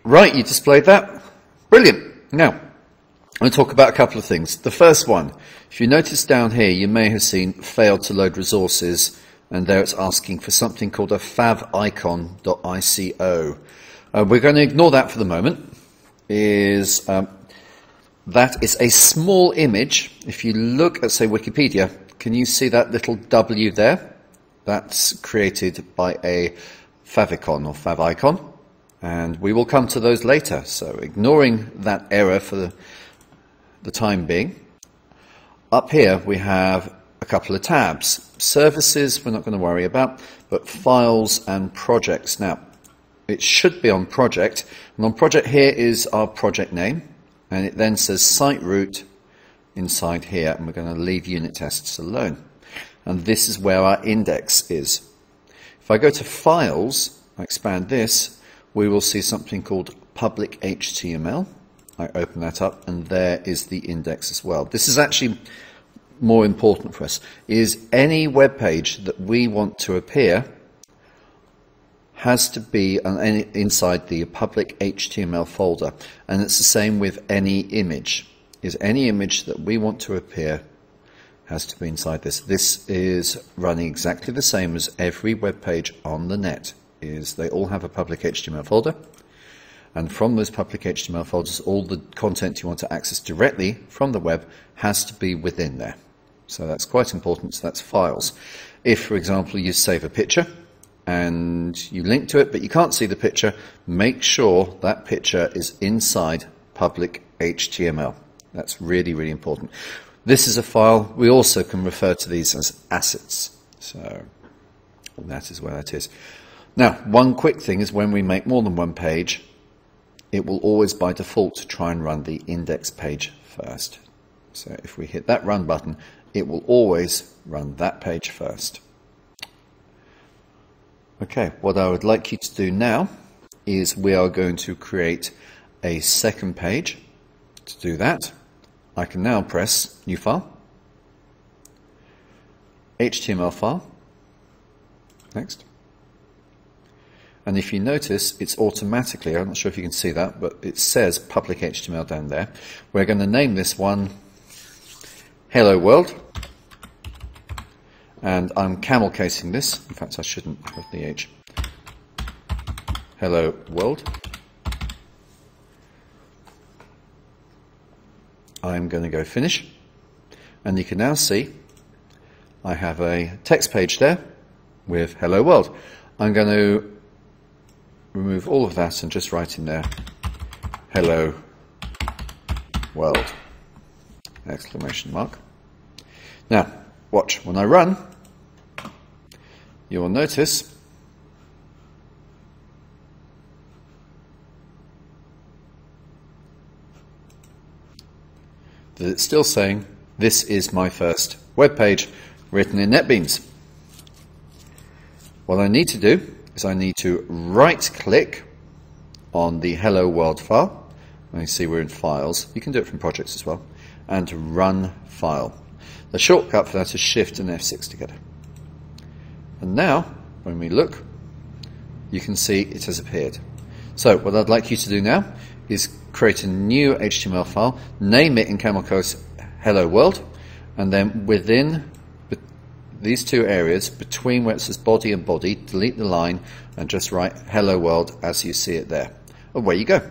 Right, you displayed that. Brilliant. Now, I'm going to talk about a couple of things. The first one, if you notice down here, you may have seen failed to load resources, and there it's asking for something called a favicon.ico. We're going to ignore that for the moment. That is a small image. If you look at, say, Wikipedia, can you see that little W there? That's created by a favicon or favicon, and we will come to those later. So ignoring that error for the time being. Up here we have a couple of tabs. Services we're not going to worry about, but files and projects. Now, it should be on project, and on project here is our project name, and it then says site root inside here, and we're going to leave unit tests alone. And this is where our index is. If I go to files, I expand this, we will see something called public HTML. I open that up, and there is the index as well. This is actually more important for us, is any web page that we want to appear has to be inside the public HTML folder, and it's the same with any image. Is any image that we want to appear has to be inside this. This is running exactly the same as every web page on the net. Is they all have a public HTML folder, and from those public HTML folders, all the content you want to access directly from the web has to be within there. So that's quite important. So that's files. If, for example, you save a picture and you link to it, but you can't see the picture, make sure that picture is inside public HTML. That's really, really important. This is a file. We also can refer to these as assets. So that is where that is. Now, one quick thing is when we make more than one page, it will always by default try and run the index page first. So if we hit that run button, it will always run that page first. Okay, what I would like you to do now is we are going to create a second page. To do that, I can now press New File, HTML file, next. And if you notice, it's automatically, I'm not sure if you can see that, but it says public HTML down there. We're going to name this one Hello World. And I'm camel casing this. In fact, I shouldn't have the H. Hello World. I'm going to go finish. And you can now see I have a text page there with Hello World. I'm going to remove all of that and just write in there Hello World! Exclamation mark. Now, watch. When I run, you will notice that it's still saying this is my first web page written in NetBeans. What I need to do is I need to right-click on the Hello World file. And you see we're in Files. You can do it from Projects as well. And Run File. The shortcut for that is Shift and F6 together. And now, when we look, you can see it has appeared. So what I'd like you to do now is create a new HTML file, name it in camel case Hello World, and then within these two areas, between where it says body and body, delete the line and just write Hello World as you see it there. Away you go.